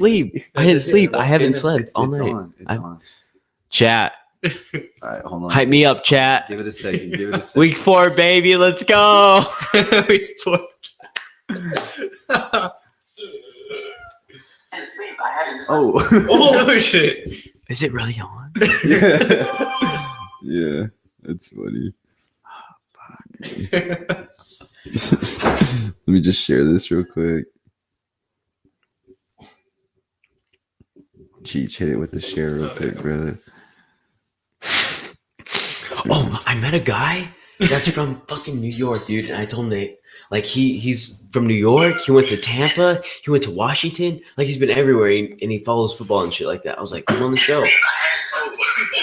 sleep. I didn't sleep. I haven't slept all night. It's on. Chat. All right, hold on. Hype me up, chat. Give it a second. Week 4, baby. Let's go. Week 4. Oh shit. Is it really on? Yeah, that's funny. Let me just share this real quick. Cheech, hit it with the share real quick, brother. Oh, I met a guy that's from fucking New York, dude. And I told him he's from New York. He went to Tampa. He went to Washington. Like, he's been everywhere, and he follows football and shit like that. I was like, come on the show.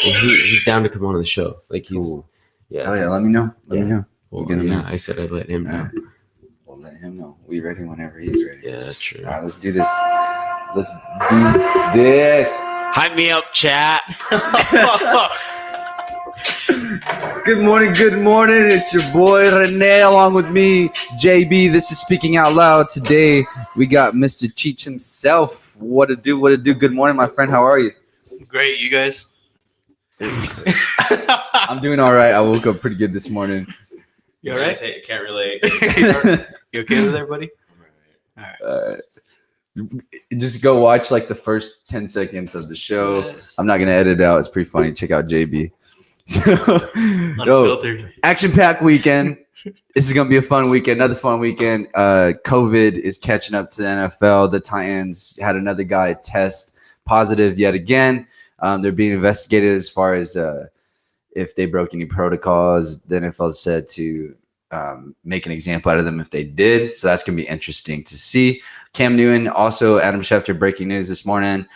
And he's down to come on the show. Like, he's Cool. yeah. Oh yeah, let me know. Let me know. Well, We'll get him yeah, in. I said I'd let him know. Alright. We'll let him know. We ready whenever he's ready. Yeah, that's true. All right, let's do this. Let's do this. Hype me up, chat. Good morning. It's your boy Rene along with me, JB. This is Speaking Out Loud. Today we got Mr. Cheech himself. What to do? Good morning, my friend. How are you? Great, you guys. I'm doing all right. I woke up pretty good this morning. You all right? Can't relate. You okay with everybody? Just go watch like the first 10 seconds of the show. I'm not gonna edit it out. It's pretty funny. Check out JB. So, Unfiltered. action-packed weekend. This is gonna be a fun weekend. Another fun weekend. COVID is catching up to the NFL. The Titans had another guy test positive yet again. They're being investigated as far as if they broke any protocols. The NFL said to make an example out of them if they did. So that's going to be interesting to see. Cam Newton, also Adam Schefter, breaking news this morning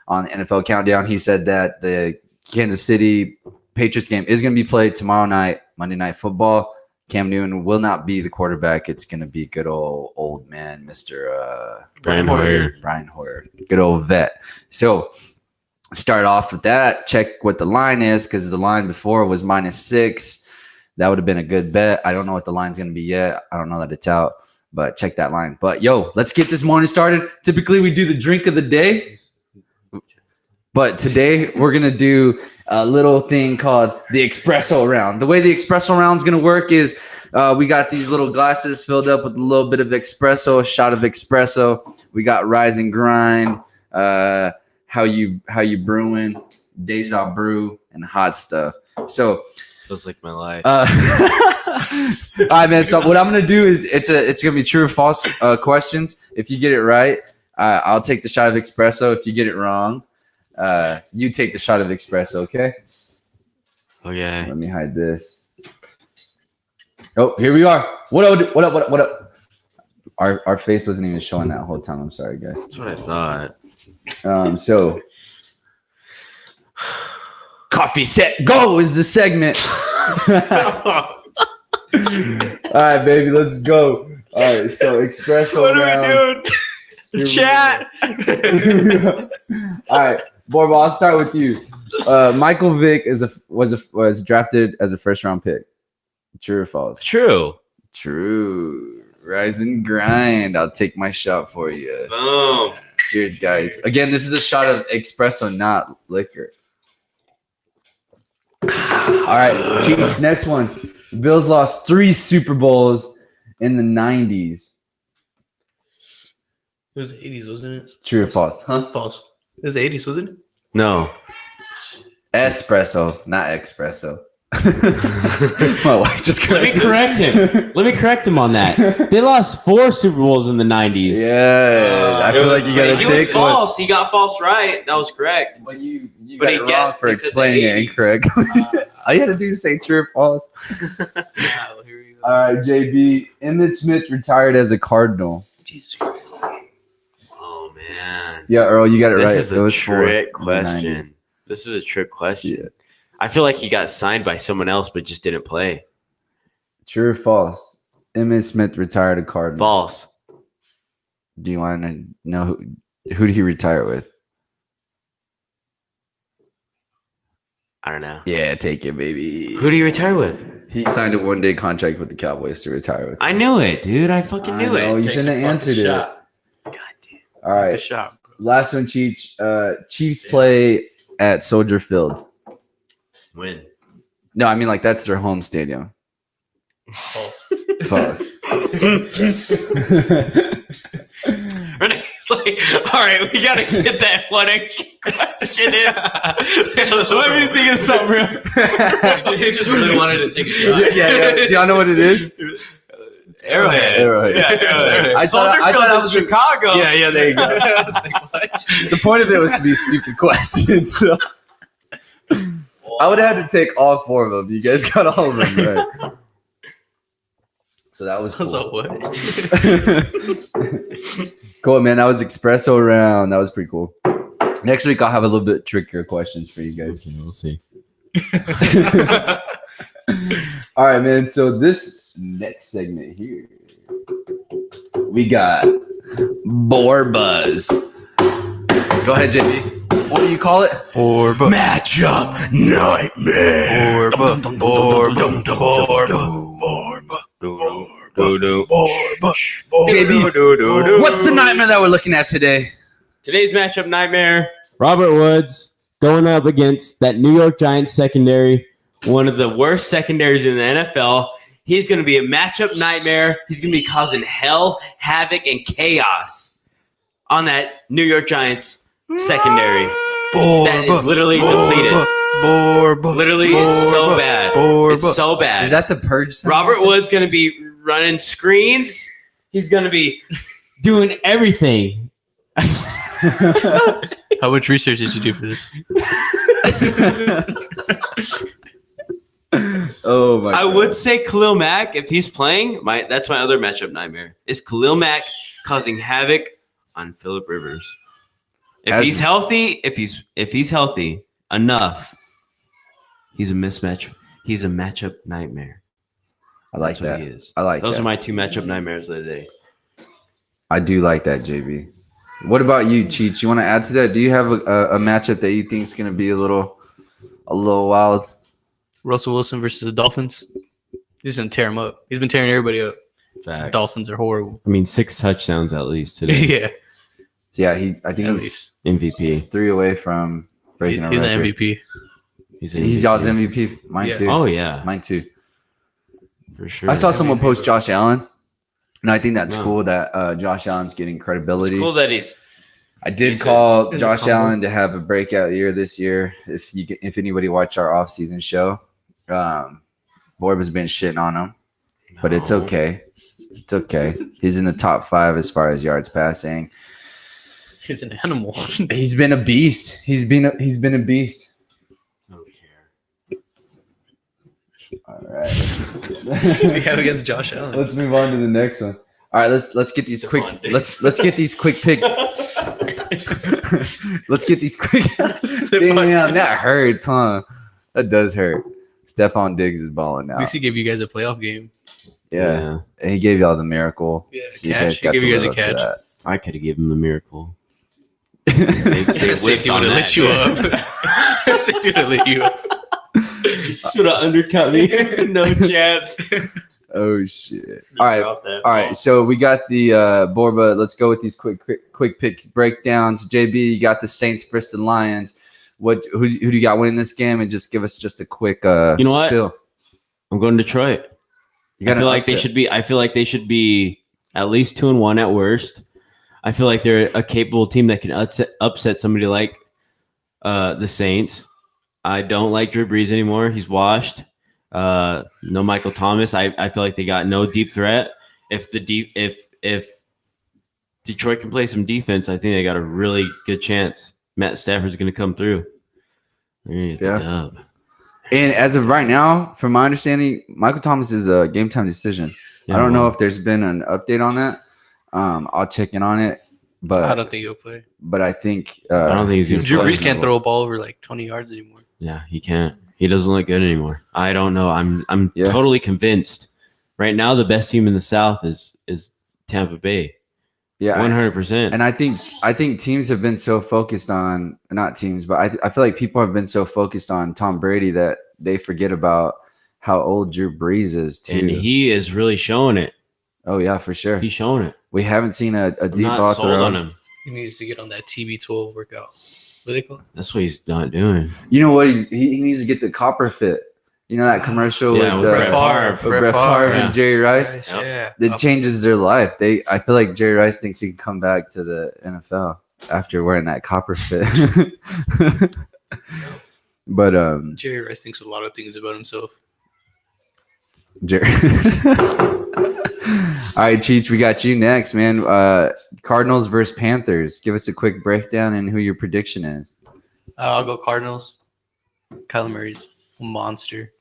on NFL Countdown. He said that the Kansas City Patriots game is going to be played tomorrow night, Monday Night Football. Cam Newton will not be the quarterback. It's going to be good old man, Mr. Brian Hoyer. Brian Hoyer. Good old vet. So start off with that. Check what the line is, because the line before was -6. That would have been a good bet. I don't know what the line's going to be yet. I don't know that it's out, but check that line. But yo, let's get this morning started. Typically we do the drink of the day, but today we're going to do a little thing called the Expresso Round. The way the Expresso Round is going to work is we got these little glasses filled up with a little bit of espresso, a shot of espresso. We got Rise and Grind, how you brewing, Deja Brew, and hot stuff. So Feels like my life. all right, man. So what I'm gonna do is it's gonna be true or false questions. If you get it right, I'll take the shot of espresso. If you get it wrong, you take the shot of espresso. Okay. Okay. Let me hide this. Oh, here we are. What up? Our face wasn't even showing that whole time. I'm sorry, guys. That's what I thought. So coffee set go is the segment. All right, baby, let's go. All right, so Expresso What Round. are we doing? Chat. All right, Borba, I'll start with you. Michael Vick was drafted as a first round pick. True or false? True. True. Rise and grind. I'll take my shot for you. Boom. Cheers, guys. Again, this is a shot of espresso, not liquor. All right, Chiefs, next one. The Bills lost 3 Super Bowls in the 90s. It was the 80s, wasn't it? True or false? Huh? False. It was the 80s, wasn't it? No. Espresso, not espresso. My wife just Let me correct him on that. They lost 4 Super Bowls in the 90s. Yeah, I feel like you gotta He take was one. false. He got false right. That was correct. But you But got he it wrong guessed. for He said the explaining it 80s. incorrectly. All you had to do is say true or false. Wow, here we go. All right, JB. Emmitt Smith retired as a Cardinal. Jesus Christ. Oh man. Yeah, Earl, you got it right. This is It a was 4 trick in the 90s. question. This is a trick question. Yeah. I feel like he got signed by someone else, but just didn't play. True or false? Emmitt Smith retired a Cardinal. False. Do you want to know who did he retire with? I don't know. Yeah, take it, baby. Who do you retire with? He signed a 1-day contract with the Cowboys to retire with. I knew it, dude. I fucking knew I know, it. you shouldn't have answered it. Shot. God damn. All The right. shot, bro. Last one, Cheech. Chiefs play at Soldier Field. Win. No, I mean like that's their home stadium. False. False. Renee's like, all right, we gotta get that one extra question in. Let me think of something real. He just really wanted to take a shot. Yeah. Do y'all know what it is? It's Arrowhead. Arrowhead. Yeah, Arrowhead. I thought Soldier I Field was is Chicago. Yeah, there you go. I was like, what? The point of it was to be stupid questions. So. I would have had to take all 4 of them. You guys got all of them right. So that was cool. So what? Cool, man. That was Expresso Round. That was pretty cool. Next week, I'll have a little bit trickier questions for you guys. Okay, we'll see. All right, man. So this next segment here, we got Borbas. Go ahead, JB. What do you call it? Borba. Matchup nightmare. Borba. JB, what's the nightmare that we're looking at today? Today's matchup nightmare. Robert Woods going up against that New York Giants secondary. One of the worst secondaries in the NFL. He's going to be a matchup nightmare. He's going to be causing hell, havoc, and chaos on that New York Giants secondary. That is literally depleted. Literally, it's so bad. It's so bad. Is that the purge? Sound? Robert Woods going to be running screens. He's going to be Doing everything. How much research did you do for this? Oh my! I God. would say Khalil Mack if he's playing. That's my other matchup nightmare. Is Khalil Mack causing havoc on Phillip Rivers? If he's healthy enough, he's a mismatch. He's a matchup nightmare. I like That's what that. he is. I like Those that. are my 2 matchup nightmares of the day. I do like that, JB. What about you, Cheech? You want to add to that? Do you have a matchup that you think is going to be a little wild? Russell Wilson versus the Dolphins. He's going to tear him up. He's been tearing everybody up. Facts. Dolphins are horrible. I mean, 6 touchdowns at least today. Yeah, Yeah, I think at he's least. MVP. 3 away from breaking a He's record. an MVP. He's y'all's MVP. Mine Yeah. too. Oh, yeah. Mine too. For sure. I saw someone post Josh Allen, and I think that's Wow. cool that Josh Allen's getting credibility. It's cool that he's I did He's call in the Josh combo. Allen to have a breakout year this year. If anybody watched our offseason show, Borba's been shitting on him, but it's No. okay. It's okay. He's in the top 5 as far as yards passing. He's an animal. He's been a beast. He's been a beast. I don't care. All right. we have against Josh Allen. Let's move on to the next one. All right, let's get these quick. Let's get these quick pick. Let's get these quick. Damn, that hurts, huh? That does hurt. Stephon Diggs is balling At out. least he gave you guys a playoff game. Yeah. And he gave y'all the miracle. Yeah, So you catch. guys He got gave to you guys a live up to catch. that. I could have given him the miracle. Safety would have lit you up. Safety would have lit you up. Should have undercut me. No chance. Oh shit! All right. So we got the Borba. Let's go with these quick pick breakdowns. JB, you got the Saints versus the Lions. Who do you got winning this game? And just give us just a quick You know what? spill. I'm going Detroit. You I got feel like they should be. I feel like they should be at least 2-1 at worst. I feel like they're a capable team that can upset somebody like the Saints. I don't like Drew Brees anymore. He's washed. No Michael Thomas. I feel like they got no deep threat. If Detroit can play some defense, I think they got a really good chance. Matt Stafford's going to come through. Yeah. And as of right now, from my understanding, Michael Thomas is a game time decision. I don't know if there's been an update on that. I'll check in on it, but I don't think he'll play. But I think I don't think he's Drew Brees questionable. can't throw a ball over like 20 yards anymore. Yeah, he can't. He doesn't look good anymore. I don't know. I'm Yeah. totally convinced. Right now, the best team in the South is Tampa Bay. yeah, 100%. and I think teams have been so focused on not teams, but I feel like people have been so focused on Tom Brady that they forget about how old Drew Brees is too. And he is really showing it. Oh yeah, for sure. He's showing it. We haven't seen a I'm deep not ball sold throw. on him. He needs to get on that TB12 workout. What do they call it? That's what he's not doing. You know what? He needs to get the copper fit. You know that commercial Yeah, with with Brett Favre. Brett Favre Yeah. and Jerry Rice? Right, yeah. That changes their life. I feel like Jerry Rice thinks he can come back to the NFL after wearing that copper fit. But Jerry Rice thinks a lot of things about himself. Jerry. All right, Cheech, we got you next, man. Cardinals versus Panthers. Give us a quick breakdown and who your prediction is. I'll go Cardinals. Kyler Murray's a monster.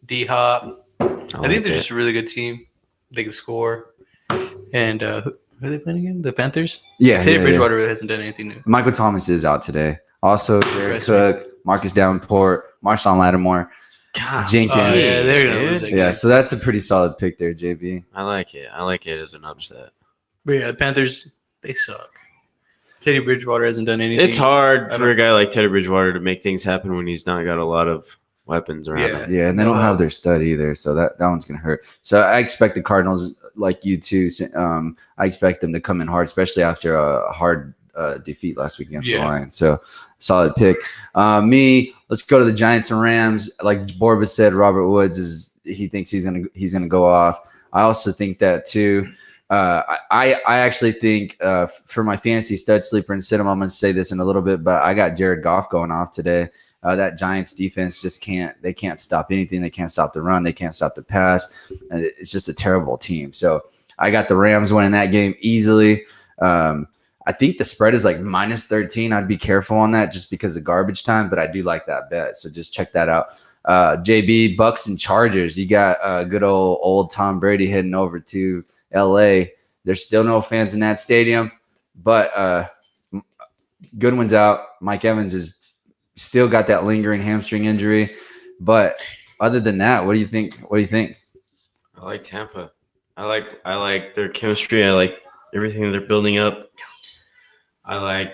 D-Hop. I think they're just a really good team. They can score. And who are they playing again? The Panthers? Yeah, Teddy yeah, Bridgewater really hasn't done anything new. Michael Thomas is out today. Also, Jared Rest Cook, Marcus Davenport, Marshawn Lattimore, God, Jenkins. Yeah, they're going to lose that game. Yeah, so that's a pretty solid pick there, JB. I like it. I like it as an upset. But yeah, the Panthers, they suck. Teddy Bridgewater hasn't done anything. It's hard for a guy like Teddy Bridgewater to make things happen when he's not got a lot of weapons around him. Yeah, and they don't have their stud either, so that one's gonna hurt. So I expect the Cardinals, like you too. I expect them to come in hard, especially after a hard defeat last week against the Lions. So solid pick. Let's go to the Giants and Rams. Like Borba said, Robert Woods he thinks he's gonna go off. I also think that too. I actually think for my fantasy stud sleeper and sit 'em, I'm going to say this in a little bit, but I got Jared Goff going off today. That Giants defense just can't stop anything. They can't stop the run. They can't stop the pass. And it's just a terrible team. So I got the Rams winning that game easily. I think the spread is like -13. I'd be careful on that just because of garbage time, but I do like that bet. So just check that out. JB, Bucks and Chargers. You got good old Tom Brady heading over to LA. There's still no fans in that stadium, but Goodwin's out. Mike Evans is still got that lingering hamstring injury. But other than that, what do you think? I like Tampa. I like their chemistry. I like everything they're building up. I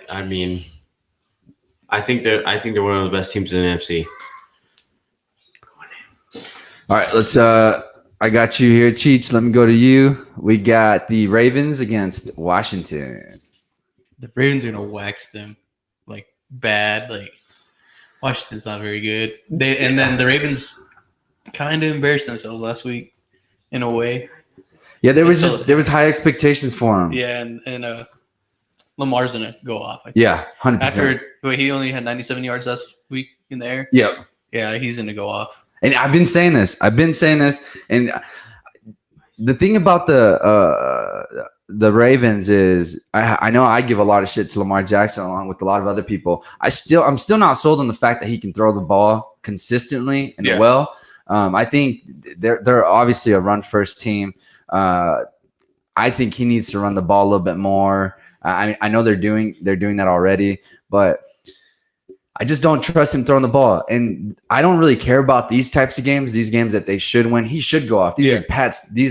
think they're one of the best teams in the NFC. All right, let's I got you here, Cheech. Let me go to you. We got the Ravens against Washington. The Ravens are going to wax them like bad. Like Washington's not very good. And then the Ravens kind of embarrassed themselves last week in a way. Yeah, there was high expectations for him. Yeah, and Lamar's going to go off. I think. Yeah, 100%. He only had 97 yards last week in the air. Yep. Yeah, he's going to go off. And I've been saying this. And the thing about the Ravens is I know I give a lot of shit to Lamar Jackson along with a lot of other people. I'm still not sold on the fact that he can throw the ball consistently and well. I think they're obviously a run first team. I think he needs to run the ball a little bit more. I know they're doing that already, but I just don't trust him throwing the ball. And I don't really care about these types of games, these games that they should win. He should go off. These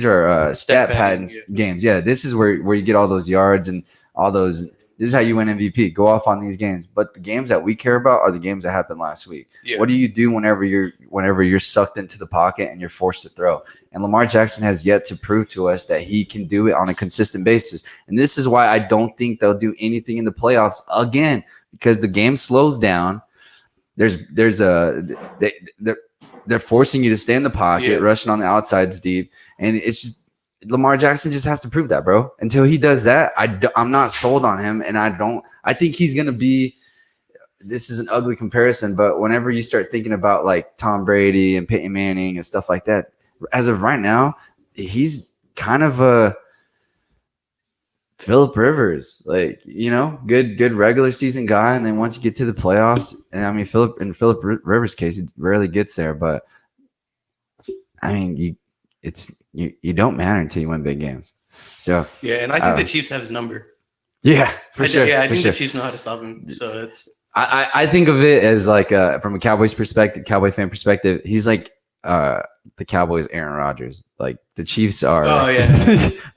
are stat padding games. Yeah, this is where you get all those yards and all those. This is how you win MVP. Go off on these games. But the games that we care about are the games that happened last week. Yeah. What do you do whenever you're sucked into the pocket and you're forced to throw? And Lamar Jackson has yet to prove to us that he can do it on a consistent basis. And this is why I don't think they'll do anything in the playoffs again, because the game slows down. They're forcing you to stay in the pocket, rushing on the outsides deep, and it's just Lamar Jackson just has to prove that, bro. Until he does that, I'm not sold on him, and I think he's gonna be. This is an ugly comparison, but whenever you start thinking about like Tom Brady and Peyton Manning and stuff like that, as of right now, he's kind of a Phillip Rivers, like, good regular season guy, and then once you get to the playoffs, and I mean Phillip Rivers' case, he rarely gets there, but I mean you don't matter until you win big games. So yeah, and I think the Chiefs have his number. Yeah, for sure. Yeah, I think the Chiefs know how to stop him. So it's I think of it as like from a Cowboy fan perspective, he's like the Cowboys, Aaron Rodgers. Like the Chiefs are. Oh yeah,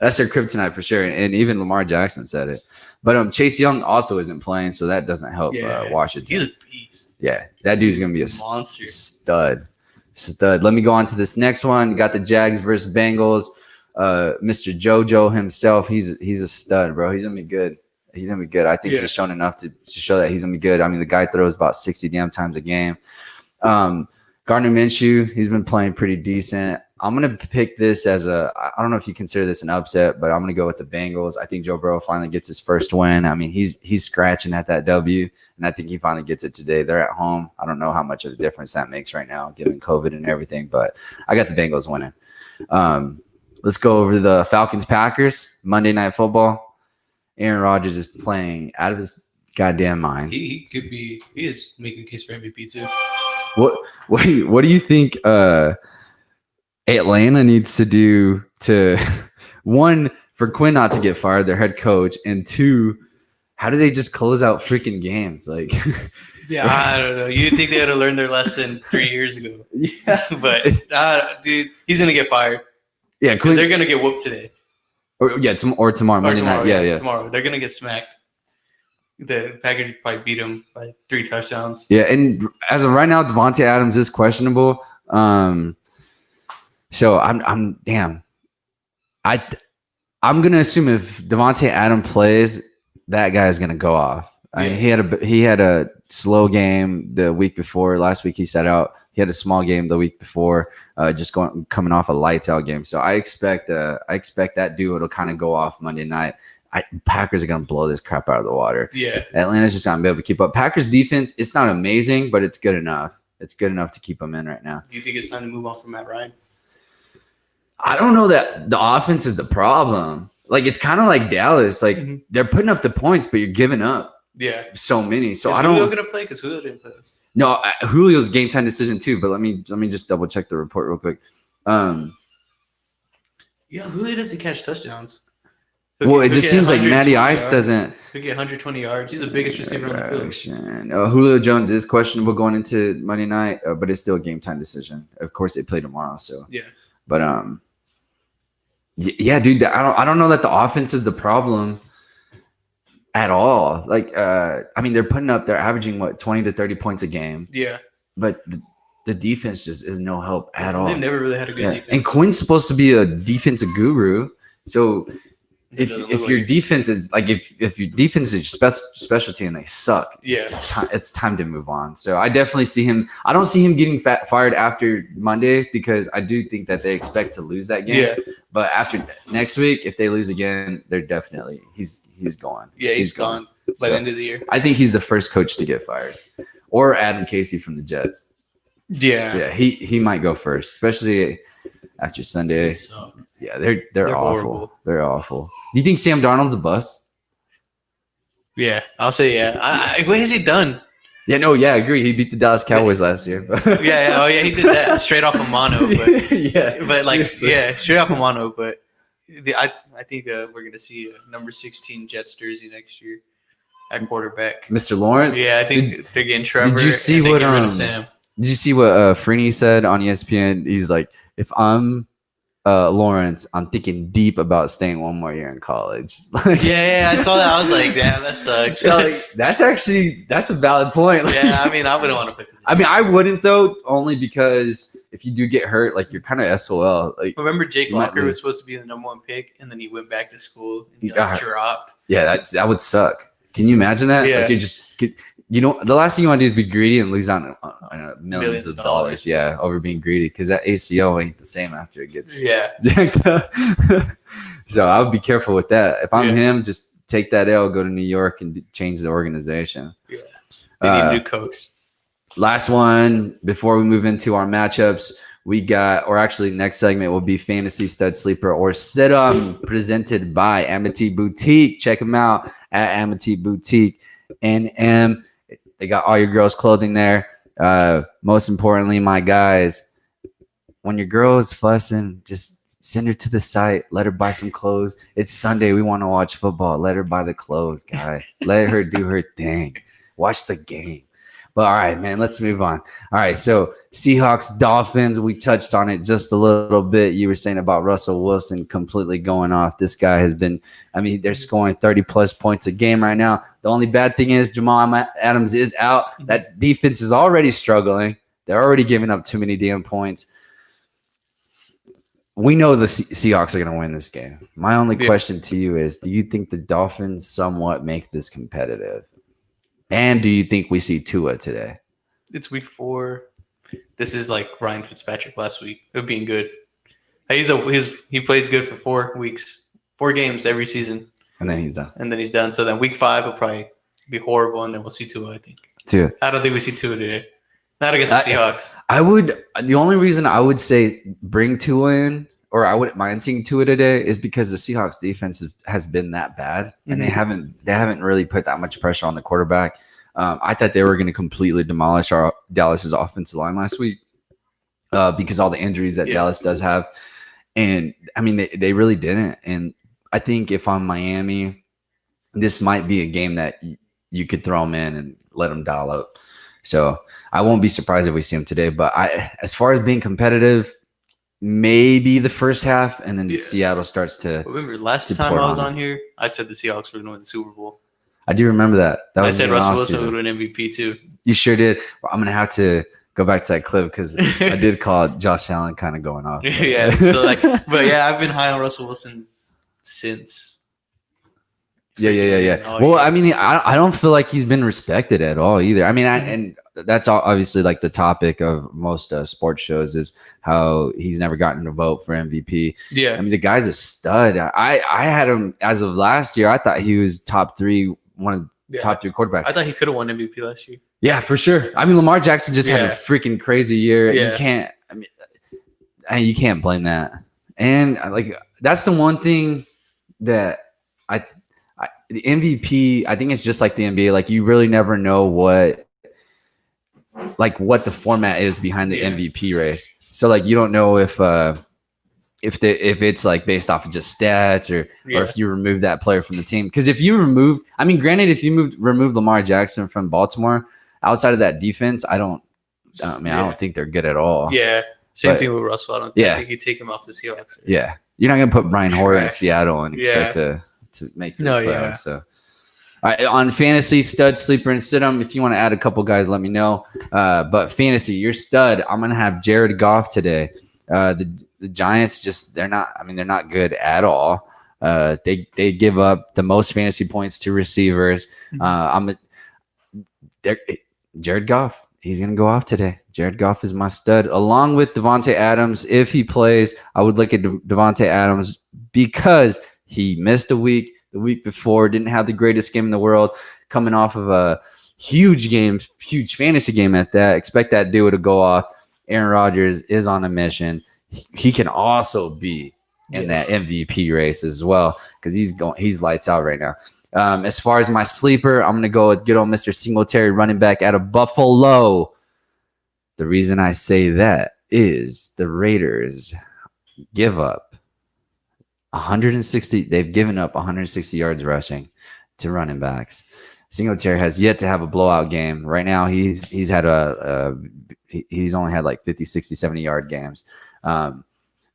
that's their kryptonite for sure. And even Lamar Jackson said it. But Chase Young also isn't playing, so that doesn't help Washington. He's a beast. Yeah, that dude's gonna be a monster, stud. Let me go on to this next one. You got the Jags versus Bengals. Mr. JoJo himself, he's a stud, bro. He's gonna be good. He's gonna be good. I think he's shown enough to show that he's gonna be good. I mean, the guy throws about 60 damn times a game. Gardner Minshew, he's been playing pretty decent. I'm gonna pick this as I don't know if you consider this an upset, but I'm gonna go with the Bengals. I think Joe Burrow finally gets his first win. I mean, he's scratching at that W, and I think he finally gets it today. They're at home. I don't know how much of a difference that makes right now, given COVID and everything, but I got the Bengals winning. Let's go over the Falcons-Packers, Monday Night Football. Aaron Rodgers is playing out of his goddamn mind. He is making a case for MVP too. What do you think Atlanta needs to do to one, for Quinn not to get fired, their head coach, and two, how do they just close out freaking games? Like, yeah, I don't know. You think they had to learn their lesson 3 years ago? Yeah, but dude, he's gonna get fired. Yeah, because they're gonna get whooped today. Or tomorrow. Monday night. Yeah. Tomorrow they're gonna get smacked. The Packers probably beat them by 3 touchdowns. Yeah, and as of right now, Devontae Adams is questionable. So I'm gonna assume if Devontae Adams plays, that guy is gonna go off. I mean, he had a slow game the week before. Last week he sat out. He had a small game the week before, coming off a lights out game. So I expect that duo to kind of go off Monday night. Packers are gonna blow this crap out of the water. Yeah, Atlanta's just not gonna be able to keep up. Packers defense, it's not amazing, but it's good enough. It's good enough to keep them in right now. Do you think it's time to move on from Matt Ryan? I don't know that the offense is the problem. Like, it's kind of like Dallas. Like, they're putting up the points, but you're giving up. Yeah, so many. So is I don't. Julio gonna play? Because Julio didn't play this. No, Julio's game time decision too. But let me just double check the report real quick. Julio doesn't catch touchdowns. It just seems like Matty Ice doesn't. He'll get 120 yards. He's the biggest receiver on the field. Julio Jones is questionable going into Monday night, but it's still a game time decision. Of course, they play tomorrow. So yeah, but yeah, dude, I don't know that the offense is the problem at all. Like, I mean, they're averaging 20 to 30 points a game. Yeah, but the defense just is no help at all. They've never really had a good defense. And Quinn's supposed to be a defensive guru, so. If your defense is if your defense is your specialty and they suck, it's time to move on. So I definitely see him. I don't see him getting fired after Monday because I do think that they expect to lose that game. Yeah. But after next week, if they lose again, they're definitely he's gone. Yeah, he's gone by the end of the year. I think he's the first coach to get fired, or Adam Casey from the Jets. Yeah, he might go first, especially after Sunday. Yeah, they're awful. Horrible. They're awful. Do you think Sam Darnold's a bust? Yeah, I'll say yeah. What has he done? Yeah, I agree. He beat the Dallas Cowboys last year. yeah, he did that straight off of mono. But straight off of mono. But I think we're gonna see a number 16 Jets jersey next year at quarterback. Mr. Lawrence. Yeah, I think they're getting Trevor. Did you see what Sam? Did you see what Freeney said on ESPN? He's like, if I'm Lawrence, I'm thinking deep about staying one more year in college. Yeah, I saw that. I was like, damn, that sucks. So, that's a valid point. Yeah, I mean, I wouldn't want to play for the Jets. I mean, I wouldn't though, only because if you do get hurt, like, you're kind of SOL. Like, remember Jake Locker was supposed to be the number 1 pick, and then he went back to school and he dropped. Yeah, that would suck. Can you imagine that? Yeah. Like, you just the last thing you want to do is be greedy and lose on millions of dollars. Yeah, over being greedy, because that ACO ain't the same after it gets jacked up. So I would be careful with that. If I'm him, just take that L, go to New York, and change the organization. Yeah, they need a new coach. Last one before we move into our matchups. We got, or actually next segment will be Fantasy Stud Sleeper or Sit-em, presented by Amity Boutique. Check them out at Amity Boutique. NM. They got all your girls' clothing there. Most importantly, my guys, when your girl is fussing, just send her to the site. Let her buy some clothes. It's Sunday. We want to watch football. Let her buy the clothes, guy. Let her do her thing. Watch the game. But all right, man, let's move on. All right, so Seahawks, Dolphins, we touched on it just a little bit. You were saying about Russell Wilson completely going off. This guy has been, I mean, they're scoring 30-plus points a game right now. The only bad thing is Jamal Adams is out. That defense is already struggling. They're already giving up too many damn points. we know the Seahawks are going to win this game. My only Yeah. question to you is, do you think the Dolphins somewhat make this competitive? And do you think we see Tua today? It's week 4. This is like Ryan Fitzpatrick last week of being good. He plays good for 4 weeks, 4 games every season, And then he's done. and then he's done. So then week 5 will probably be horrible, and then we'll see Tua. I think. Tua. I don't think we see Tua today. Not against the Seahawks. The only reason I would say bring Tua in, or I wouldn't mind seeing Tua today, is because the Seahawks defense has been that bad, and they haven't really put that much pressure on the quarterback. I thought they were going to completely demolish our Dallas's offensive line last week because all the injuries that Dallas does have, and I mean they really didn't. And I think if I'm Miami, this might be a game that you could throw them in and let them dial up. So I won't be surprised if we see him today. But as far as being competitive, maybe the first half, and then Seattle starts to. Remember last time I was on here, I said the Seahawks were going to win the Super Bowl. I do remember that. I said Russell Wilson would win MVP too. You sure did. Well, I'm going to have to go back to that clip because I did call Josh Allen kind of going off. Yeah. But yeah, I've been high on Russell Wilson since. Yeah. Well, I mean, I don't feel like he's been respected at all either. I mean, and that's obviously like the topic of most sports shows is how he's never gotten a vote for MVP. Yeah. I mean, the guy's a stud. I had him as of last year. I thought he was top 3, one of the top 3 quarterbacks. I thought he could have won MVP last year. Yeah, for sure. I mean, Lamar Jackson just had a freaking crazy year. Yeah. You can't blame that. And like that's the one thing that the MVP, I think it's just like the NBA. Like you really never know what the format is behind the MVP race. So like you don't know if it's like based off of just stats or if you remove that player from the team. Because if you remove, I mean, granted, if you remove Lamar Jackson from Baltimore, outside of that defense, I don't think they're good at all. Yeah. Same thing with Russell. I think you take him off the Seahawks. Yeah. You're not going to put Brian Hoyer in Seattle and expect to make the playoffs. Yeah. So, all right, on fantasy, stud, sleeper, and sit-em. If you want to add a couple guys, let me know. But fantasy, your stud, I'm going to have Jared Goff today. The Giants they're not good at all. They give up the most fantasy points to receivers. Jared Goff. He's going to go off today. Jared Goff is my stud, along with Devontae Adams. If he plays, I would look at Devontae Adams because he missed a week. The week before, didn't have the greatest game in the world, coming off of a huge fantasy game at that. Expect that duo to go off. Aaron Rodgers is on a mission. He can also be in that MVP race as well because he's lights out right now. As far as my sleeper, I'm going to go with good old Mr. Singletary, running back out of Buffalo. The reason I say that is the Raiders give up 160. They've given up 160 yards rushing to running backs. Singletary has yet to have a blowout game. Right now, he's only had like 50, 60, 70 yard games.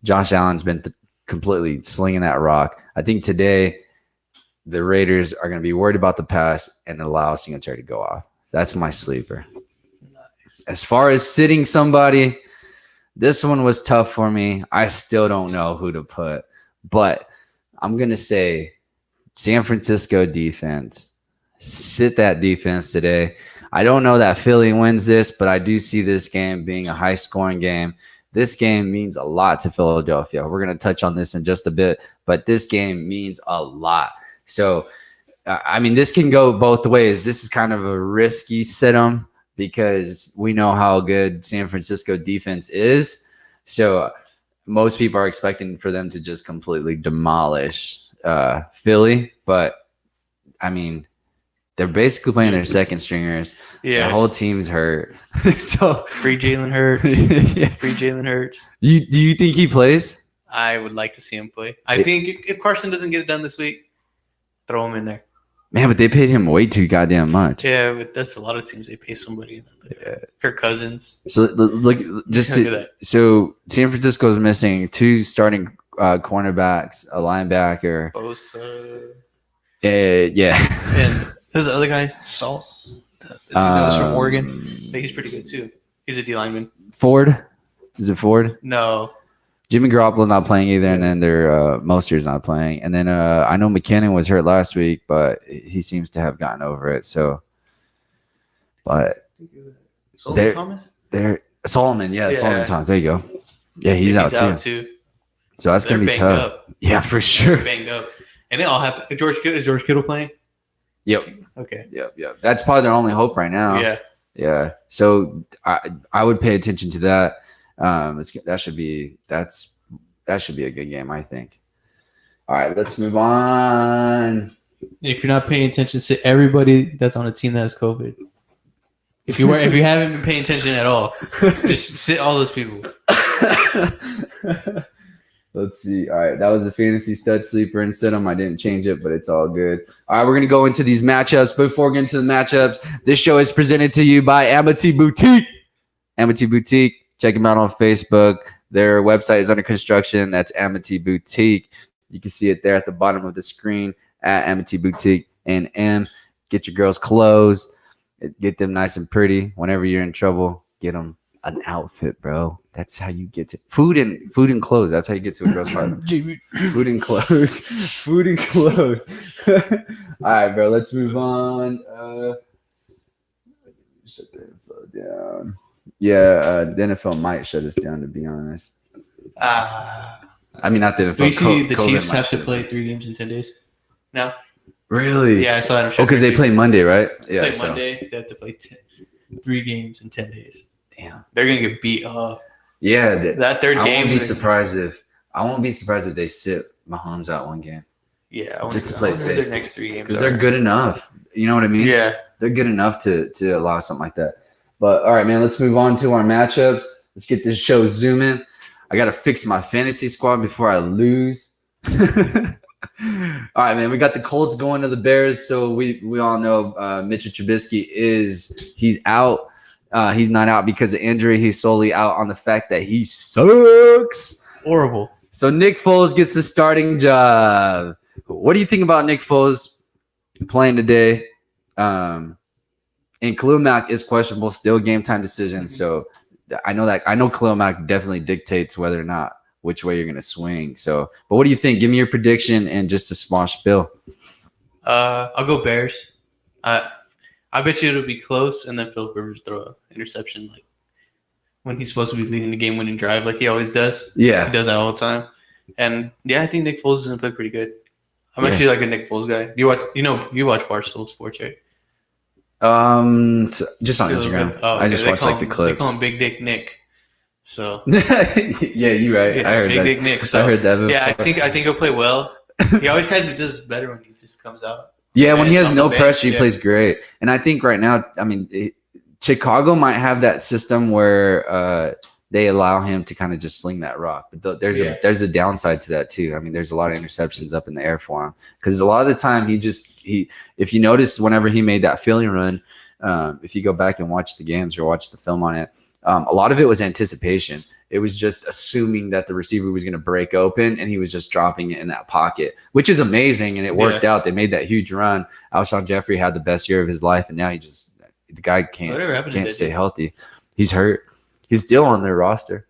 Josh Allen's been completely slinging that rock. I think today the Raiders are going to be worried about the pass and allow Singletary to go off. That's my sleeper. Nice. As far as sitting somebody, this one was tough for me. I still don't know who to put, but I'm going to say San Francisco defense. Sit that defense today. I don't know that Philly wins this, but I do see this game being a high-scoring game. This game means a lot to Philadelphia. We're going to touch on this in just a bit, but this game means a lot. So, I mean, this can go both ways. This is kind of a risky sit-em because we know how good San Francisco defense is. So, most people are expecting for them to just completely demolish Philly. But, I mean, they're basically playing their second stringers. Yeah. The whole team's hurt. So free Jalen Hurts. Free Jalen Hurts. Do you think he plays? I would like to see him play. I think if Carson doesn't get it done this week, throw him in there. Man, but they paid him way too goddamn much. Yeah, but that's a lot of teams. They pay somebody. Kirk Cousins. So look, so San Francisco's missing 2 starting cornerbacks, a linebacker. Bosa. Yeah. And there's the other guy, Salt. The dude that was from Oregon. But he's pretty good too. He's a D lineman. Ford? Is it Ford? No. Jimmy Garoppolo's not playing either, and then their Mostert's not playing. And then I know McKinnon was hurt last week, but he seems to have gotten over it. So, but Solomon Thomas? Solomon Thomas. There you go. Yeah, he's out too. So that's going to be tough. Up. Yeah, for sure. They're banged up. And they all have – is George Kittle playing? Yep. Okay. Yep. That's probably their only hope right now. Yeah. So I would pay attention to that. That should be a good game, I think. All right, let's move on. If you're not paying attention to everybody that's on a team that has COVID, if you haven't been paying attention at all, just sit all those people. Let's see. All right, that was the fantasy stud sleeper and sit 'em. I didn't change it, but it's all good. All right, we're gonna go into these matchups. Before we get into the matchups, this show is presented to you by Amity Boutique. Amity Boutique. Check them out on Facebook. Their website is under construction. That's Amity Boutique. You can see it there at the bottom of the screen at Amity Boutique and M. Get your girls clothes. Get them nice and pretty. Whenever you're in trouble, get them an outfit, bro. That's how you get to food and clothes. That's how you get to a girl's heart. Food and clothes. Food and clothes. All right, bro. Let's move on. Shut the info down. Yeah, the NFL might shut us down, to be honest. I mean, not the NFL. We see the COVID Chiefs might have to shut us play down. 3 games in 10 days. No. Really? Yeah, I saw it. Oh, because they play Monday, right? Yeah. Play Monday. They have to play 3 games in 10 days. Damn. They're gonna get beat up. Yeah. That third game. I won't be surprised if they sit Mahomes out one game. Yeah, just to play safe. their next 3 games Because they're good enough. You know what I mean? Yeah. They're good enough to allow something like that. But all right, man, let's move on to our matchups. Let's get this show zooming. I got to fix my fantasy squad before I lose. All right, man, we got the Colts going to the Bears. So we all know Mitchell Trubisky he's out. He's not out because of injury. He's solely out on the fact that he sucks. Horrible. So Nick Foles gets the starting job. What do you think about Nick Foles playing today? And Khalil Mack is questionable, still game time decision. So I know Khalil Mack definitely dictates whether or not which way you're going to swing. So, but what do you think? Give me your prediction and just a small spill. I'll go Bears. I bet you it'll be close, and then Philip Rivers throw an interception like when he's supposed to be leading the game-winning drive, like he always does. Yeah, he does that all the time. And yeah, I think Nick Foles is going to play pretty good. I'm actually like a Nick Foles guy. You watch Barstool Sports, right? Just on Instagram. Oh, okay. I just watch like the clips. They call him Big Dick Nick. So yeah, you're right. Yeah, I heard Big that. Dick Nick. So I heard that before. Yeah, I think he'll play well. He always kind of does better when he just comes out. Yeah, when he has no pressure, he plays great. And I think right now, I mean, Chicago might have that system where they allow him to kind of just sling that rock. But there's a downside to that too. I mean, there's a lot of interceptions up in the air for him because a lot of the time if you notice whenever he made that filling run, if you go back and watch the games or watch the film on it, a lot of it was anticipation. It was just assuming that the receiver was going to break open and he was just dropping it in that pocket, which is amazing. And it worked out. They made that huge run. Alshon Jeffrey had the best year of his life. And now the guy can't stay healthy. He's hurt. He's still on their roster.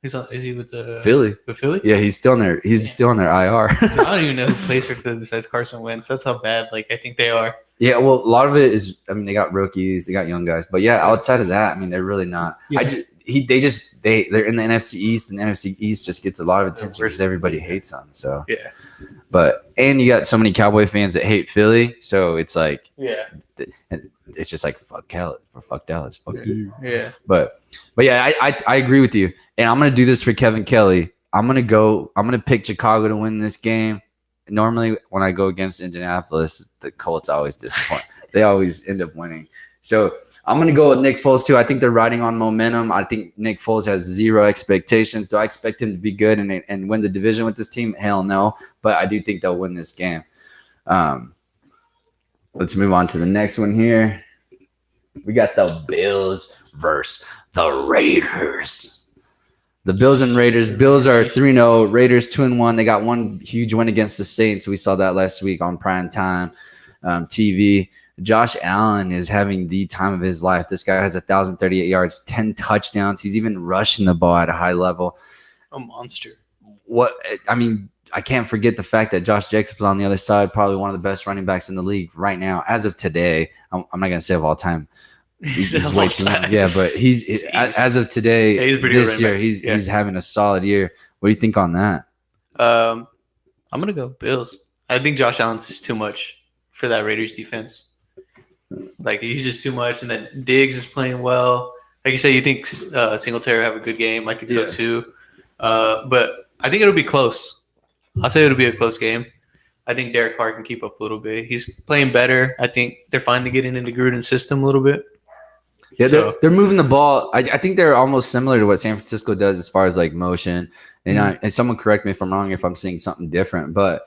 Is he with the Philly? With Philly? Yeah, he's still on there. He's still on their IR. I don't even know who plays for Philly besides Carson Wentz. That's how bad I think they are. Yeah, well, a lot of it is, I mean, they got rookies, they got young guys, but yeah, outside of that, I mean, they're really not. Yeah. They're in the NFC East, and the NFC East just gets a lot of attention because everybody hates them. So yeah, and you got so many Cowboy fans that hate Philly, so it's like it's just like fuck Dallas, fuck you. Yeah, but yeah, I agree with you, and I'm gonna do this for Kevin Kelly. I'm gonna pick Chicago to win this game. Normally, when I go against Indianapolis, the Colts always disappoint. They always end up winning. So I'm going to go with Nick Foles, too. I think they're riding on momentum. I think Nick Foles has zero expectations. Do I expect him to be good and win the division with this team? Hell no. But I do think they'll win this game. Let's move on to the next one here. We got the Bills versus the Raiders. The Bills and Raiders. Bills are 3-0. Raiders 2-1. They got one huge win against the Saints. We saw that last week on primetime TV. Josh Allen is having the time of his life. This guy has 1,038 yards, 10 touchdowns. He's even rushing the ball at a high level. a monster. I can't forget the fact that Josh Jacobs on the other side, probably one of the best running backs in the league right now, as of today. I'm not gonna say of all time. He's way too young. Yeah, but he's as of today, this year, he's having a solid year. What do you think on that? I'm gonna go Bills. I think Josh Allen's just too much for that Raiders defense. Like he's just too much, and then Diggs is playing well. Like you said, you think Singletary will have a good game. I think so too. But I think it'll be close. I'll say it'll be a close game. I think Derek Carr can keep up a little bit. He's playing better. I think they're finally getting into Gruden's system a little bit. Yeah, they're moving the ball. I think they're almost similar to what San Francisco does as far as like motion. And and someone correct me if I'm wrong if I'm seeing something different. But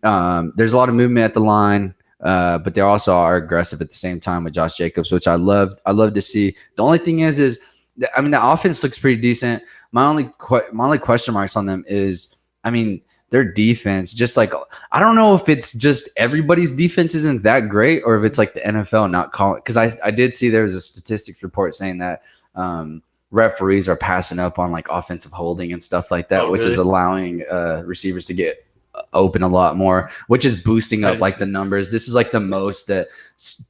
there's a lot of movement at the line. But they also are aggressive at the same time with Josh Jacobs, which I love to see. The only thing is the offense looks pretty decent. My only question marks on them is, their defense. Just like I don't know if it's just everybody's defense isn't that great, or if it's like the NFL not calling. Because I did see there was a statistics report saying that referees are passing up on like offensive holding and stuff like that, which is allowing receivers to get open a lot more, which is boosting up like the numbers. This is like the most that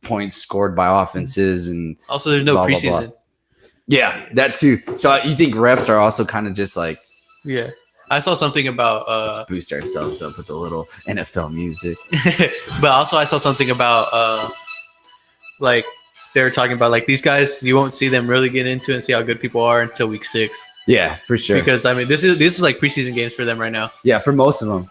points scored by offenses, and also there's no preseason. Blah, blah. Yeah, that too. So you think refs are also kind of just like I saw something about let's boost ourselves up with a little NFL music. But also I saw something about like they were talking about like these guys, you won't see them really get into it and see how good people are until week 6. Yeah, for sure. Because this is like preseason games for them right now. Yeah, for most of them.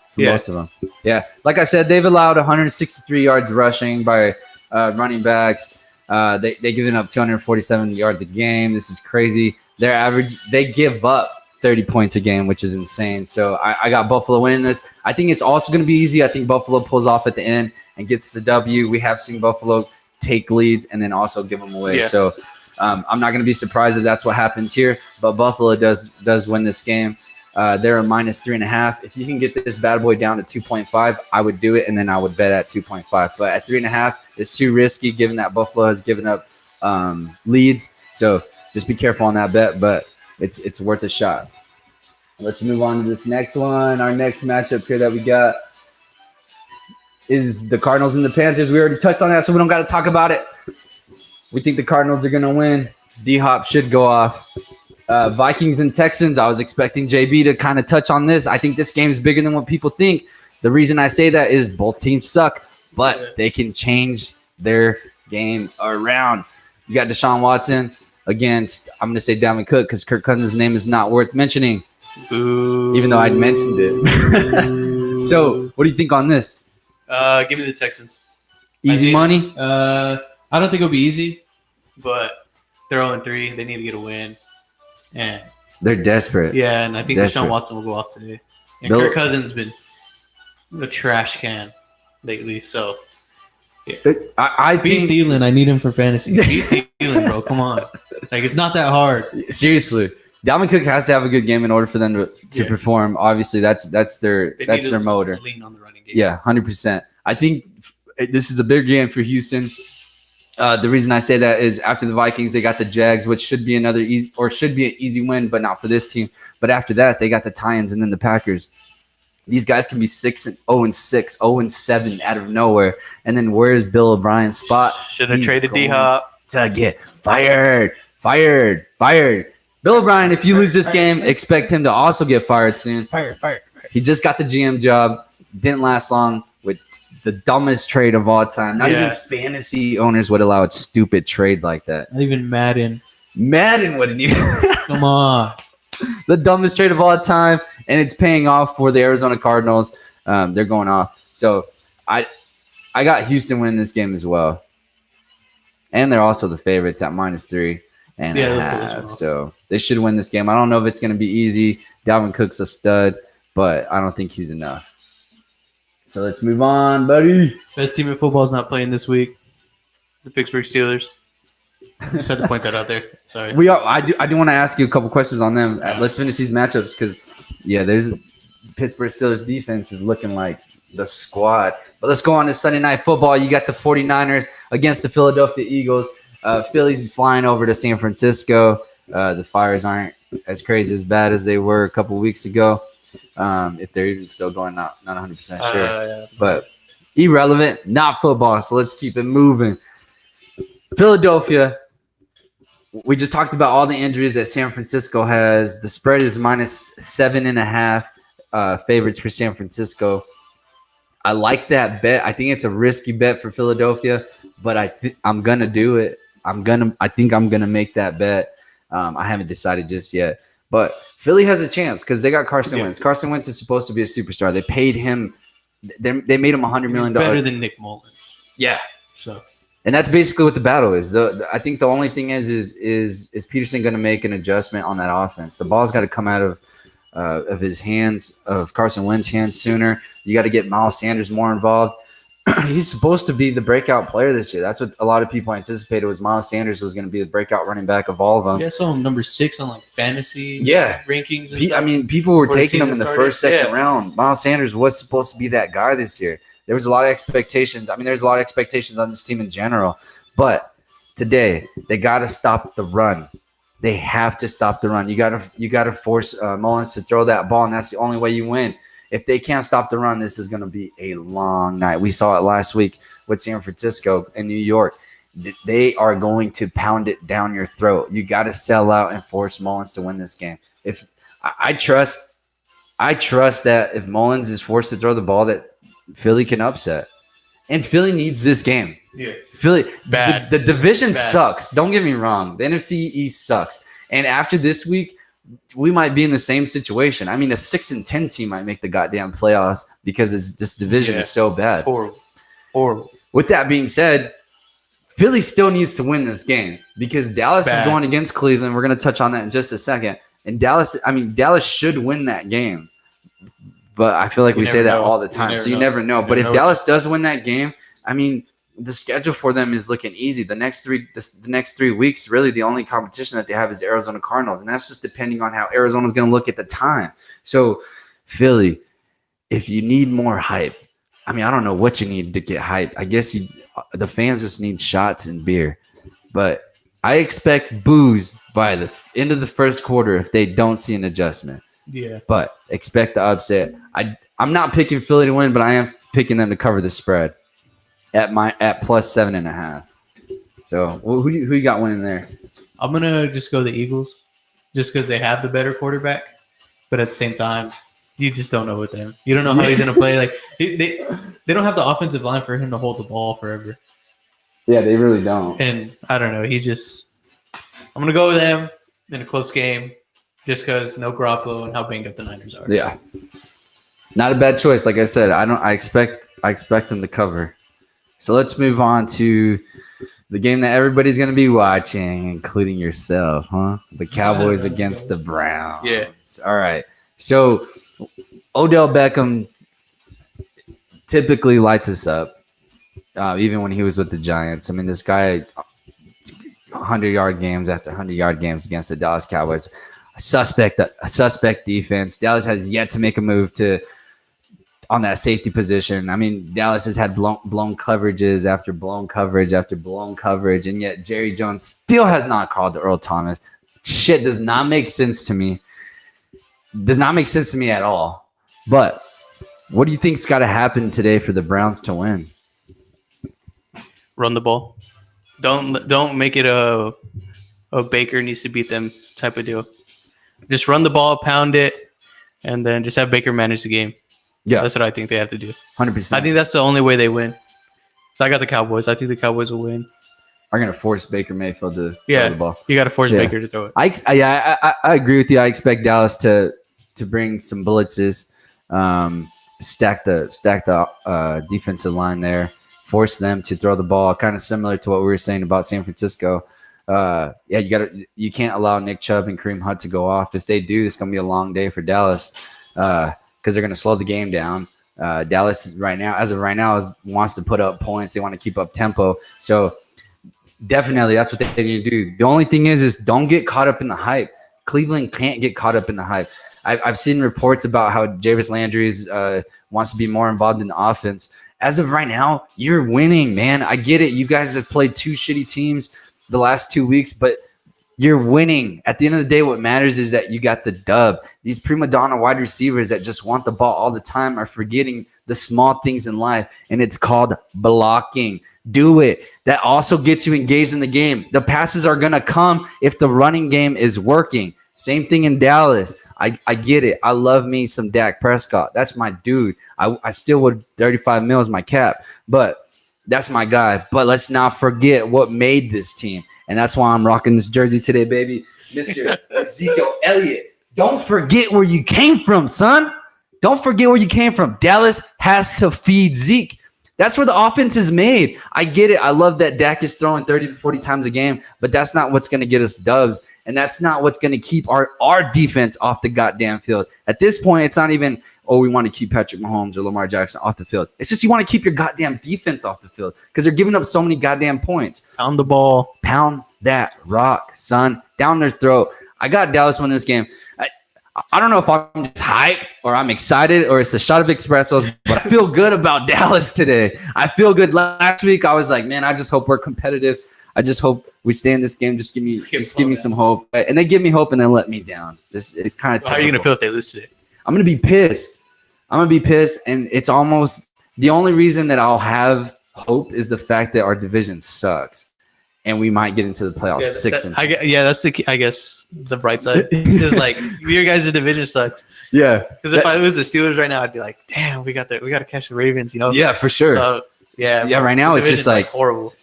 Yeah, like I said, they've allowed 163 yards rushing by running backs. They given up 247 yards a game. This is crazy. Their average, they give up 30 points a game, which is insane. So I got Buffalo winning this. I think it's also going to be easy. I think Buffalo pulls off at the end and gets the W. We have seen Buffalo take leads and then also give them away. Yeah. So I'm not going to be surprised if that's what happens here. But Buffalo does win this game. They're a -3.5. If you can get this bad boy down to 2.5, I would do it, and then I would bet at 2.5. But at 3.5, it's too risky given that Buffalo has given up leads. So just be careful on that bet, but it's worth a shot. Let's move on to this next one. Our next matchup here that we got is the Cardinals and the Panthers. We already touched on that, so we don't got to talk about it. We think the Cardinals are going to win. D-Hop should go off. Vikings and Texans, I was expecting JB to kind of touch on this. I think this game is bigger than what people think. The reason I say that is both teams suck, but they can change their game around. You got Deshaun Watson against, I'm going to say Dalvin Cook because Kirk Cousins' name is not worth mentioning. Boo. Even though I'd mentioned it. So, what do you think on this? Give me the Texans. Easy money? I don't think it'll be easy, but they're 0-3. They need to get a win. And they're desperate. Yeah, and I think Deshaun Watson will go off today. And Kirk Cousins has been a trash can lately, so yeah. I beat Thielen. I need him for fantasy. Beat Thielen, bro. Come on. Like, it's not that hard. Seriously. Dalvin Cook has to have a good game in order for them to perform. Obviously, that's their motor. Lean on the running game. Yeah, 100%. I think this is a big game for Houston. The reason I say that is after the Vikings, they got the Jags, which should be an easy win, but not for this team. But after that, they got the Titans and then the Packers. These guys can be 6-0-6, 0-7 out of nowhere. And then where's Bill O'Brien's spot? Should have traded D-Hop to get fired. Bill O'Brien, if you lose this game, expect him to also get fired soon. Fired. He just got the GM job. Didn't last long with the dumbest trade of all time. Not even fantasy owners would allow a stupid trade like that. Not even Madden. Madden wouldn't even. Come on. The dumbest trade of all time, and it's paying off for the Arizona Cardinals. They're going off. So I got Houston winning this game as well. And they're also the favorites at -3.5. So they should win this game. I don't know if it's going to be easy. Dalvin Cook's a stud, but I don't think he's enough. So let's move on, buddy. Best team in football is not playing this week. The Pittsburgh Steelers. Just had to point that out there. Sorry. I do want to ask you a couple questions on them. Let's finish these matchups because, there's Pittsburgh Steelers defense is looking like the squad. But let's go on to Sunday Night Football. You got the 49ers against the Philadelphia Eagles. Philly's flying over to San Francisco. The Fires aren't as crazy as bad as they were a couple weeks ago. If they're even still going, not 100% sure. Yeah. But irrelevant, not football. So let's keep it moving. Philadelphia. We just talked about all the injuries that San Francisco has. The spread is -7.5 favorites for San Francisco. I like that bet. I think it's a risky bet for Philadelphia, but I'm gonna do it. I think I'm gonna make that bet. I haven't decided just yet, but Philly has a chance because they got Carson Wentz. Carson Wentz is supposed to be a superstar. They paid him. They made him $100 million. Better than Nick Mullins. Yeah. So. And that's basically what the battle is. I think the only thing is Peterson going to make an adjustment on that offense? The ball's got to come out of his hands, of Carson Wentz's hands sooner. You got to get Miles Sanders more involved. He's supposed to be the breakout player this year. That's what a lot of people anticipated was Miles Sanders was going to be the breakout running back of all of them. Yeah, I saw him number 6 on like fantasy rankings. And I mean, people were taking him in the first, second round. Miles Sanders was supposed to be that guy this year. There was a lot of expectations. I mean, there's a lot of expectations on this team in general. But today, they got to stop the run. They have to stop the run. You got to force Mullins to throw that ball, and that's the only way you win. If they can't stop the run, this is going to be a long night. We saw it last week with San Francisco and New York. They are going to pound it down your throat. You got to sell out and force Mullins to win this game. If I trust that if Mullins is forced to throw the ball, that Philly can upset. And Philly needs this game. Yeah. Philly, bad. The division sucks. Don't get me wrong. The NFC East sucks. And after this week, we might be in the same situation. I mean, a 6-10 team might make the goddamn playoffs because this division is so bad. It's horrible. With that being said, Philly still needs to win this game because Dallas is going against Cleveland. We're going to touch on that in just a second. And Dallas should win that game. But I feel like we say that all the time. So you never know. But if Dallas does win that game, I mean, the schedule for them is looking easy. The next 3 weeks, really the only competition that they have is the Arizona Cardinals. And that's just depending on how Arizona's going to look at the time. So Philly, if you need more hype, I mean, I don't know what you need to get hype. I guess the fans just need shots and beer. But I expect boos by the end of the first quarter if they don't see an adjustment. Yeah. But expect the upset. I'm not picking Philly to win, but I am picking them to cover the spread at +7.5. So who you got winning there? I'm gonna just go the Eagles, just because they have the better quarterback. But at the same time, you just don't know with them. You don't know how he's gonna play. Like they don't have the offensive line for him to hold the ball forever. Yeah, they really don't. And I don't know. I'm gonna go with them in a close game. Just because no Garoppolo and how banged up the Niners are. Yeah, not a bad choice. Like I said, I expect them to cover. So let's move on to the game that everybody's going to be watching, including yourself, huh? The Cowboys against the Browns. Yeah. All right. So Odell Beckham typically lights us up, even when he was with the Giants. I mean, this guy, 100-yard games after 100-yard games against the Dallas Cowboys. A suspect defense. Dallas has yet to make a move on that safety position. I mean, Dallas has had blown coverages after blown coverage after blown coverage, and yet Jerry Jones still has not called to Earl Thomas. Shit does not make sense to me. Does not make sense to me at all. But what do you think's got to happen today for the Browns to win? Run the ball. Don't make it a Baker needs to beat them type of deal. Just run the ball, pound it, and then just have Baker manage the game. Yeah. That's what I think they have to do. 100%. I think that's the only way they win. So I got the Cowboys. I think the Cowboys will win. Are going to force Baker Mayfield to throw the ball. You got to force Baker to throw it. I agree with you. I expect Dallas to bring some blitzes, stack the defensive line there, force them to throw the ball, kind of similar to what we were saying about San Francisco. You can't allow Nick Chubb and Kareem Hunt to go off. If they do, it's going to be a long day for Dallas because they're going to slow the game down. Dallas as of right now, wants to put up points. They want to keep up tempo. So definitely that's what they need to do. The only thing is don't get caught up in the hype. Cleveland can't get caught up in the hype. I've seen reports about how Jarvis Landry wants to be more involved in the offense. As of right now, you're winning, man. I get it. You guys have played 2 shitty teams the last 2 weeks, but You're winning. At the end of the day, what matters is that you got the dub. These prima donna wide receivers that just want the ball all the time are forgetting the small things in life, and it's called blocking. Do it. That also gets you engaged in the game. The passes are going to come if the running game is working. Same thing in Dallas. I get it. I love me some Dak Prescott. That's my dude. I still would 35 mils my cap, but that's my guy. But let's not forget what made this team. And that's why I'm rocking this jersey today, baby. Mr. Ezekiel Elliott. Don't forget where you came from, son. Don't forget where you came from. Dallas has to feed Zeke. That's where the offense is made. I get it. I love that Dak is throwing 30 to 40 times a game, but that's not what's going to get us dubs. And that's not what's going to keep our defense off the goddamn field. At this point, it's not even, we want to keep Patrick Mahomes or Lamar Jackson off the field. It's just you want to keep your goddamn defense off the field because they're giving up so many goddamn points. Pound the ball. Pound that rock, son, down their throat. I got Dallas winning this game. I don't know if I'm just hyped or I'm excited or it's a shot of espressos, but I feel good about Dallas today. I feel good. Last week, I was like, man, I just hope we're competitive. I just hope we stay in this game. Just give me some hope. And they give me hope and then let me down. It's kind of How are you going to feel if they lose today? I'm going to be pissed. And it's almost the only reason that I'll have hope is the fact that our division sucks. And we might get into the playoffs that's the key, I guess the bright side is like your guys' division sucks. Yeah, because if I was the Steelers right now, I'd be like, damn, we got to catch the Ravens, you know? Yeah, for sure. So, yeah. Right now it's just like horrible.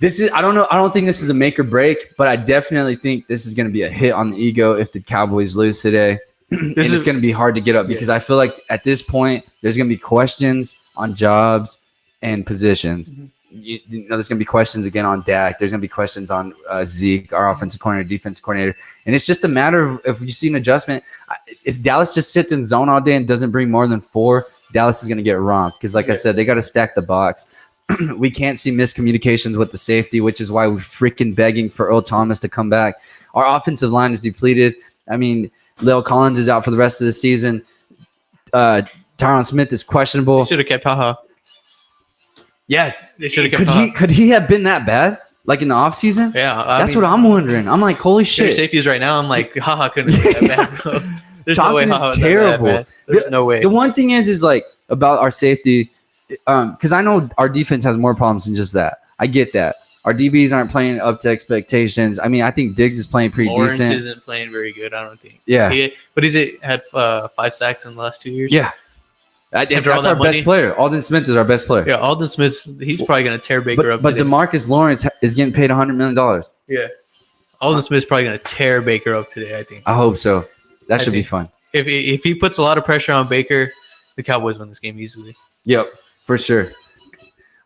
This is I don't know. I don't think this is a make or break, but I definitely think this is going to be a hit on the ego if the Cowboys lose today. It's going to be hard to get up because I feel like at this point there's going to be questions on jobs and positions. Mm-hmm. There's going to be questions again on Dak. There's going to be questions on Zeke, our offensive coordinator, defensive coordinator. And it's just a matter of if you see an adjustment. If Dallas just sits in zone all day and doesn't bring more than 4, Dallas is going to get romped. Because like I said, they got to stack the box. We can't see miscommunications with the safety, which is why we're freaking begging for Earl Thomas to come back. Our offensive line is depleted. I mean, Leo Collins is out for the rest of the season. Tyron Smith is questionable. They should have kept Haha. Yeah, they should have kept. Could he have been that bad? Like in the offseason? Yeah, that's what I'm wondering. I'm like, holy shit. Safeties right now. I'm like, Haha couldn't be that bad, bro. There's Thompson no way Haha is terrible. That bad. There's no way. The one thing is like about our safety, because I know our defense has more problems than just that. I get that. Our DBs aren't playing up to expectations. I mean, I think Diggs is playing pretty decent. Lawrence isn't playing very good, I don't think. Yeah. But he's had 5 sacks in the last 2 years. Yeah. That's our best player. Alden Smith is our best player. Yeah, Alden Smith, he's probably going to tear Baker up. But today. DeMarcus Lawrence is getting paid $100 million. Yeah. Alden Smith's probably going to tear Baker up today, I think. I hope so. That should be fun. If he puts a lot of pressure on Baker, the Cowboys win this game easily. Yep, for sure.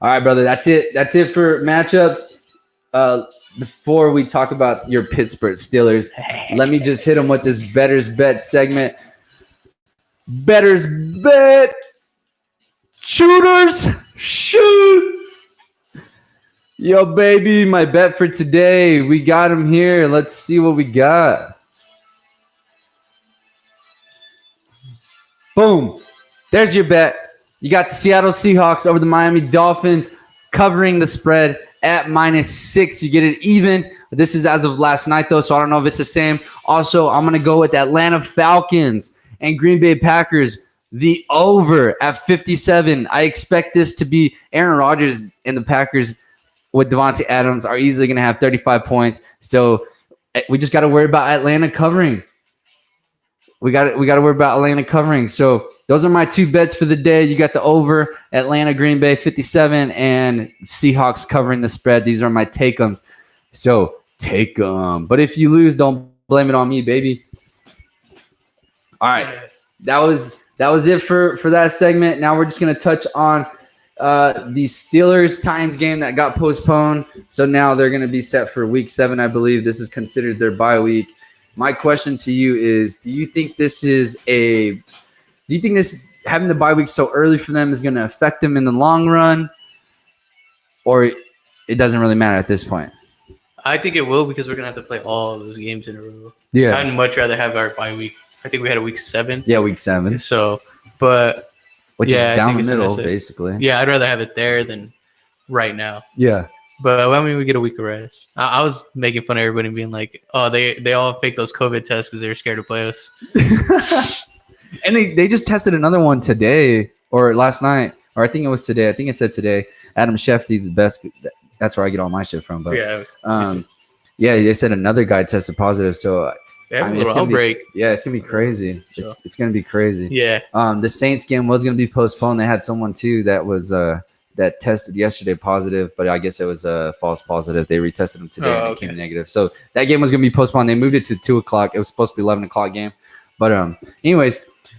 All right, brother. That's it. That's it for matchups. Before we talk about your Pittsburgh Steelers, let me just hit them with this Better's Bet segment. Better's Bet. Shooters, shoot. Yo, baby, my bet for today. We got him here. Let's see what we got. Boom. There's your bet. You got the Seattle Seahawks over the Miami Dolphins covering the spread at -6. You get it even. This is as of last night, though, so I don't know if it's the same. Also, I'm going to go with Atlanta Falcons and Green Bay Packers, the over at 57. I expect this to be Aaron Rodgers and the Packers with Devontae Adams are easily going to have 35 points. So we just got to worry about Atlanta covering. We got to worry about Atlanta covering. So those are my 2 bets for the day. You got the over, Atlanta, Green Bay, 57, and Seahawks covering the spread. These are my take-ems. So take them. But if you lose, don't blame it on me, baby. All right. That was it for that segment. Now we're just going to touch on the Steelers-Titans game that got postponed. So now they're going to be set for week 7, I believe. This is considered their bye week. My question to you is, do you think having the bye week so early for them is going to affect them in the long run, or it doesn't really matter at this point? I think it will because we're going to have to play all of those games in a row. Yeah. I'd much rather have our bye week. I think we had a week 7. Yeah, week 7. So, but which is down the middle, basically. Yeah, I'd rather have it there than right now. Yeah. But when we get a week of rest, I was making fun of everybody being like, "Oh, they all faked those COVID tests because they were scared to play us." And they just tested another one today or last night, or I think it was today. I think it said today. Adam Schefter, the best. That's where I get all my shit from. But Yeah, they said another guy tested positive. So they have a it's little gonna outbreak. it's gonna be crazy. So. It's gonna be crazy. Yeah, The Saints game was gonna be postponed. They had someone too that was that tested yesterday positive, but I guess it was a false positive. They retested them today and it came negative. So that game was gonna be postponed. They moved it to 2:00. It was supposed to be 11:00 game. But anyways,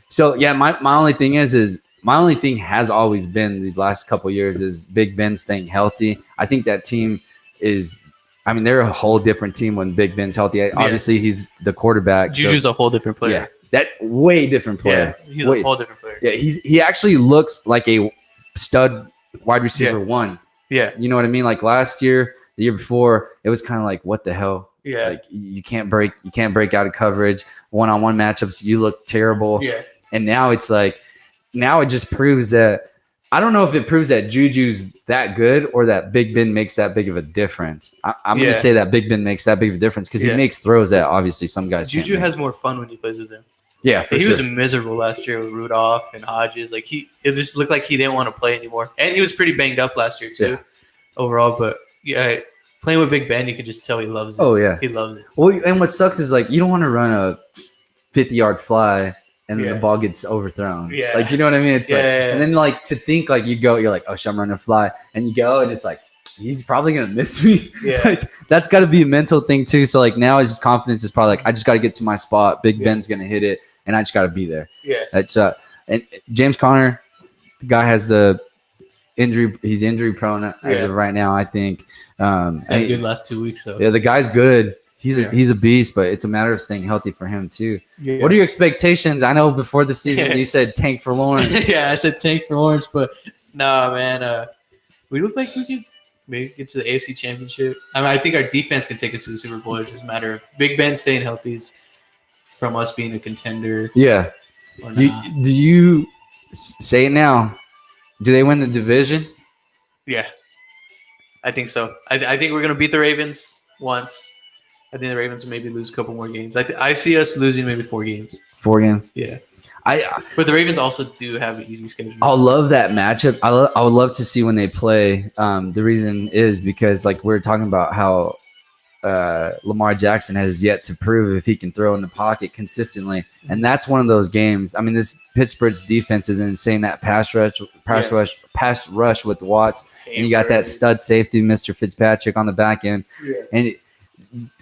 so yeah, my only thing is my only thing has always been these last couple of years is Big Ben staying healthy. I think that team they're a whole different team when Big Ben's healthy. Obviously, he's the quarterback. Juju's a whole different player. Yeah, that way different player. Yeah, he's a whole different player. Yeah, he actually looks like a stud wide receiver one. Yeah, you know what I mean? Like last year, the year before, it was kind of like, what the hell? Yeah, like you can't break out of coverage. One-on-one matchups, you look terrible. Yeah, and now it's like, now it just proves that. I don't know if it proves that Juju's that good or that Big Ben makes that big of a difference. I'm going to say that Big Ben makes that big of a difference because he makes throws that obviously some guys Juju has more fun when he plays with him. Yeah, he was miserable last year with Rudolph and Hodges. Like it just looked like he didn't want to play anymore. And he was pretty banged up last year too, overall. But yeah, playing with Big Ben, you could just tell he loves it. Oh yeah, he loves it. Well, and what sucks is like you don't want to run a 50-yard fly and then the ball gets overthrown. Yeah, like you know what I mean. It's and then like to think like you're like, oh, I'm running a fly, and you go and it's like he's probably gonna miss me. Yeah, like, that's got to be a mental thing too. So like now his confidence is probably like I just got to get to my spot. Big Ben's gonna hit it. And I just got to be there. Yeah. That's and James Conner, the guy has the injury. He's injury prone as of right now. I think. He's had a good last 2 weeks though. Yeah, the guy's good. He's a beast, but it's a matter of staying healthy for him too. Yeah. What are your expectations? I know before the season you said tank for Lawrence. Yeah, I said tank for Lawrence, but no, man. We look like we could maybe get to the AFC Championship. I mean, I think our defense can take us to the Super Bowl. It's just a matter of Big Ben staying healthy. From us being a contender. Yeah. Do you say it now? Do they win the division? Yeah. I think so. I think we're going to beat the Ravens once. I think the Ravens will maybe lose a couple more games. I see us losing maybe 4 games. 4 games? Yeah. But the Ravens also do have an easy schedule. I'll love that matchup. I would love to see when they play. The reason is because like we're talking about how Lamar Jackson has yet to prove if he can throw in the pocket consistently, and that's one of those games. I mean, this Pittsburgh's defense is insane. That pass rush with Watts, and you got that stud safety, Mr. Fitzpatrick, on the back end. Yeah. And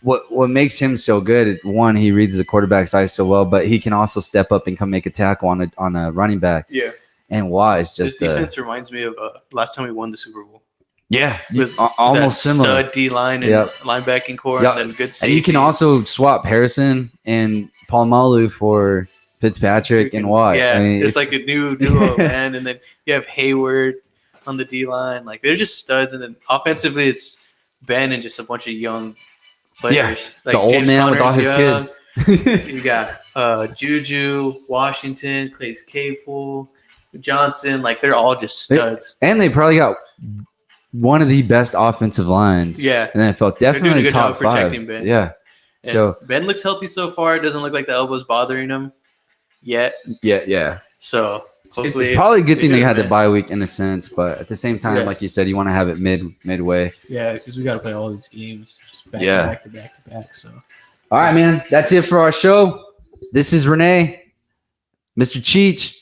what makes him so good? One, he reads the quarterback's eyes so well, but he can also step up and come make a tackle on a running back. Yeah. And Watt is just this defense reminds me of last time we won the Super Bowl. Yeah, with almost similar. Stud D line and linebacking core, and then good safety. And you can also swap Harrison and Polamalu for Fitzpatrick and Watt. Yeah, I mean, it's like a new duo, man. And then you have Hayward on the D line. Like they're just studs. And then offensively, it's Ben and just a bunch of young players. Yeah, like the old James man with all his kids. You got Juju, Washington, Clay's Capel, Johnson. Like they're all just studs. And they probably got one of the best offensive lines. Yeah. And I felt definitely doing a good top job protecting 5. Ben. Yeah. And so Ben looks healthy so far. It doesn't look like the elbow's bothering him yet. Yeah. So hopefully it's probably a good thing they had the bye week in a sense, but at the same time, like you said, you want to have it midway. Yeah, because we got to play all these games just back to back. So all right, man. That's it for our show. This is Renee, Mr. Cheech.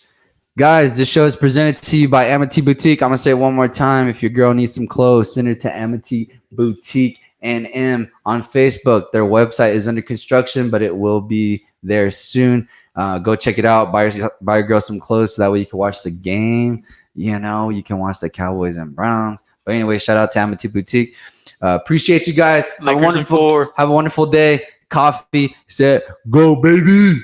Guys, this show is presented to you by Amity Boutique. I'm going to say it one more time. If your girl needs some clothes, send her to Amity Boutique NM on Facebook. Their website is under construction, but it will be there soon. Go check it out. Buy your girl some clothes so that way you can watch the game. You know, you can watch the Cowboys and Browns. But anyway, shout out to Amity Boutique. Appreciate you guys. Have a wonderful day. Coffee set. Go, baby.